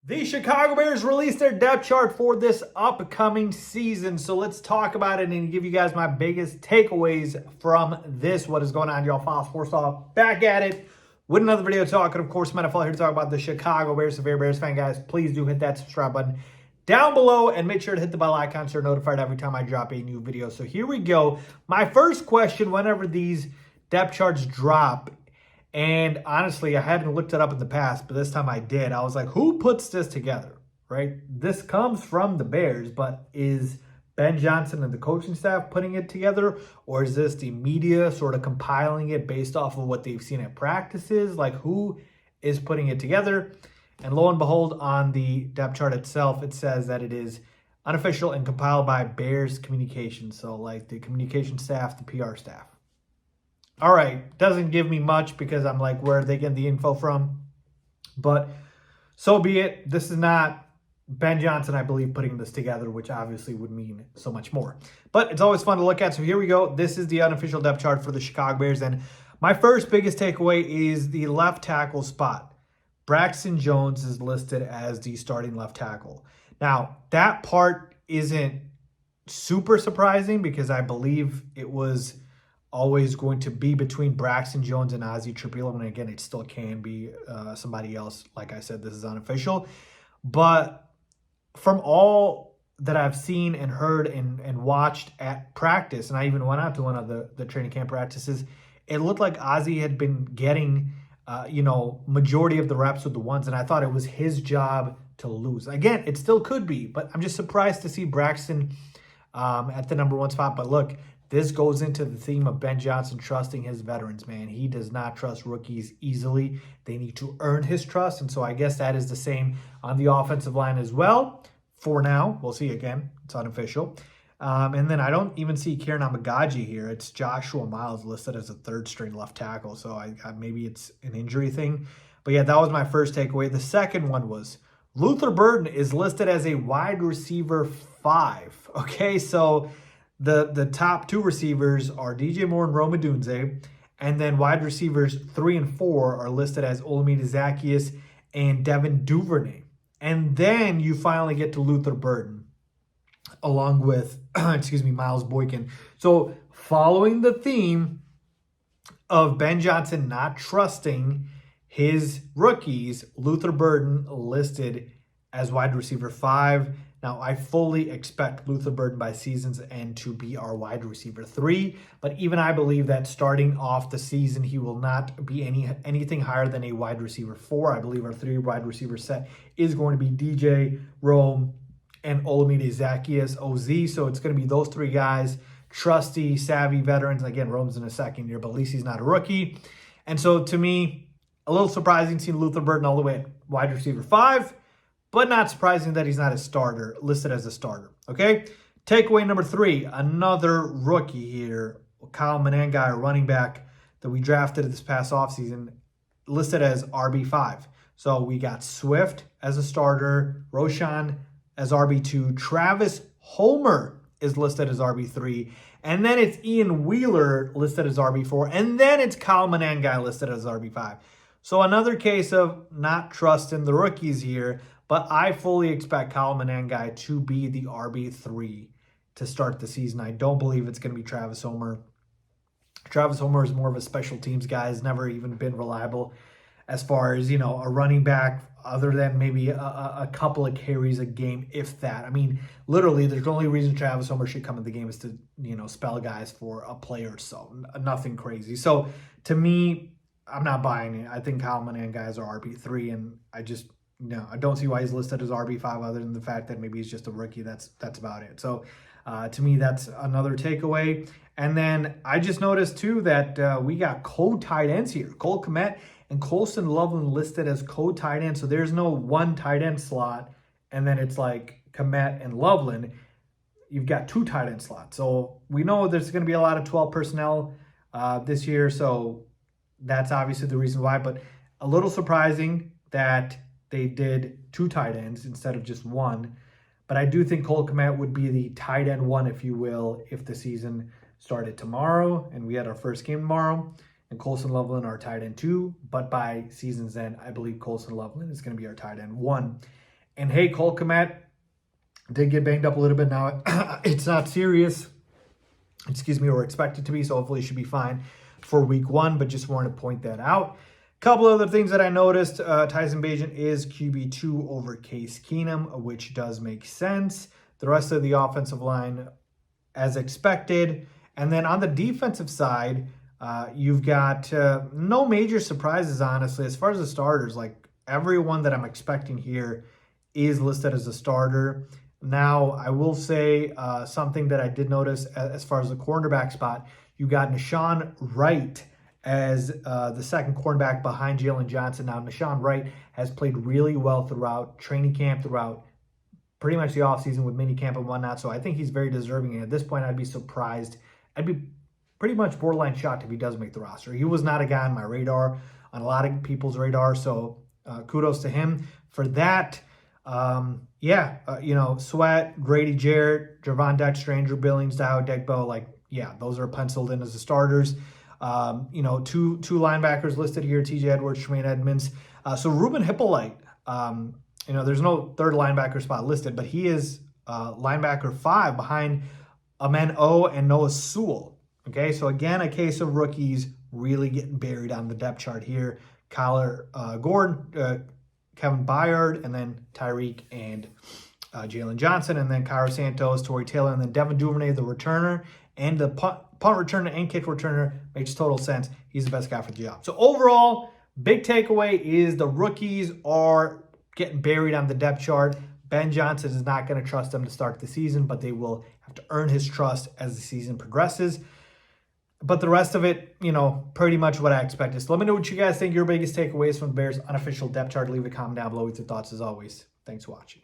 The Chicago Bears released their depth chart for this upcoming season. So let's talk about it and give you guys my biggest takeaways from this. What is going on, y'all? Faiz Sports Off back at it with another video talking, of course, NFL here to talk about the Chicago Bears. If you're a Bears fan, guys, please do hit that subscribe button down below and make sure to hit the bell icon so you're notified every time I drop a new video. So here we go. My first question whenever these depth charts drop, and honestly, I hadn't looked it up in the past, but this time I did. I was like, who puts this together, right? This comes from the Bears, but is Ben Johnson and the coaching staff putting it together? Or is this the media sort of compiling it based off of what they've seen at practices? Like, who is putting it together? And lo and behold, on the depth chart itself, it says that it is unofficial and compiled by Bears communications. So like the communication staff, the PR staff. All right, doesn't give me much because I'm like, where are they getting the info from? But so be it. This is not Ben Johnson, I believe, putting this together, which obviously would mean so much more. But it's always fun to look at. So here we go. This is the unofficial depth chart for the Chicago Bears. And my first biggest takeaway is the left tackle spot. Braxton Jones is listed as the starting left tackle. Now, that part isn't super surprising because I believe it was always going to be between Braxton Jones and Ozzie Trapilo. And again, it still can be somebody else. Like I said, this is unofficial. But from all that I've seen and heard and watched at practice, and I even went out to one of the training camp practices, it looked like Ozzie had been getting, majority of the reps with the ones. And I thought it was his job to lose. Again, it still could be, but I'm just surprised to see Braxton at the number one spot. But look, this goes into the theme of Ben Johnson trusting his veterans, man. He does not trust rookies easily. They need to earn his trust. And so I guess that is the same on the offensive line as well. For now, we'll see again. It's unofficial. And then I don't even see Kieran Amagaji here. It's Joshua Miles listed as a third string left tackle. So maybe it's an injury thing. But yeah, that was my first takeaway. The second one was Luther Burden is listed as a wide receiver 5. Okay, so the top two receivers are DJ Moore and Rome Odunze, and then wide receivers 3 and 4 are listed as Olamide Zaccheaus and Devin Duvernay. And then you finally get to Luther Burden, along with, Miles Boykin. So following the theme of Ben Johnson not trusting his rookies, Luther Burden listed as wide receiver 5. Now, I fully expect Luther Burden by season's end to be our wide receiver 3, but even I believe that starting off the season, he will not be anything higher than a wide receiver 4. I believe our 3 wide receiver set is going to be DJ, Rome, and Olamide Zaccheaus, OZ. So it's going to be those 3 guys, trusty, savvy veterans. Again, Rome's in his second year, but at least he's not a rookie. And so to me, a little surprising seeing Luther Burden all the way at wide receiver 5. But not surprising that he's not a starter, listed as a starter, okay? Takeaway number 3, another rookie here, Kyle Manengai, a running back that we drafted this past offseason, listed as RB5. So we got Swift as a starter, Roshan as RB2, Travis Homer is listed as RB3, and then it's Ian Wheeler listed as RB4, and then it's Kyle Manengai listed as RB5. So another case of not trusting the rookies here. But I fully expect Kyle Manengai to be the RB3 to start the season. I don't believe it's going to be Travis Homer. Travis Homer is more of a special teams guy. Has never even been reliable as far as, a running back other than maybe a couple of carries a game, if that. I mean, literally, the only reason Travis Homer should come in the game is to, spell guys for a play or so. Nothing crazy. So, to me, I'm not buying it. I think Kyle Manengai is our RB3, and no, I don't see why he's listed as RB5 other than the fact that maybe he's just a rookie. That's about it. So to me, that's another takeaway. And then I just noticed too that we got co-tight ends here. Cole Kmet and Colston Loveland listed as co-tight ends. So there's no one tight end slot and then it's like Kmet and Loveland. You've got 2 tight end slots. So we know there's going to be a lot of 12 personnel this year. So that's obviously the reason why. But a little surprising that they did 2 tight ends instead of just 1. But I do think Cole Kmet would be the tight end 1, if you will, if the season started tomorrow and we had our first game tomorrow. And Colston Loveland our tight end 2. But by season's end, I believe Colston Loveland is going to be our tight end 1. And hey, Cole Kmet did get banged up a little bit now. It's not serious, or expected to be, so hopefully he should be fine for week 1, but just wanted to point that out. Couple other things that I noticed, Tyson Bagent is QB2 over Case Keenum, which does make sense. The rest of the offensive line, as expected. And then on the defensive side, you've got no major surprises, honestly. As far as the starters, like everyone that I'm expecting here is listed as a starter. Now, I will say something that I did notice as far as the cornerback spot. You got Nashawn Wright as the second cornerback behind Jalen Johnson. Now, Nashawn Wright has played really well throughout training camp, throughout pretty much the offseason with mini camp and whatnot. So I think he's very deserving. And at this point, I'd be surprised. I'd be pretty much borderline shocked if he does make the roster. He was not a guy on my radar, on a lot of people's radar. So kudos to him for that. Sweat, Grady Jarrett, Javon Dexter, Andrew Billings, Dow Degbo, those are penciled in as the starters. Two linebackers listed here, TJ Edwards, Tremaine Edmonds. So Ruben Hippolyte, there's no third linebacker spot listed, but he is linebacker 5 behind Amen O and Noah Sewell. Okay, so again, a case of rookies really getting buried on the depth chart here. Kyler Gordon, Kevin Byard, and then Tyreek and Jalen Johnson, and then Cairo Santos, Torrey Taylor, and then Devin Duvernay, the returner, and the punt returner and kick returner. Makes total sense. He's the best guy for the job. So overall, big takeaway is the rookies are getting buried on the depth chart. Ben Johnson is not going to trust them to start the season, but they will have to earn his trust as the season progresses. But the rest of it, pretty much what I expected. So let me know what you guys think, your biggest takeaways from the Bears' unofficial depth chart. Leave a comment down below with your thoughts as always. Thanks for watching.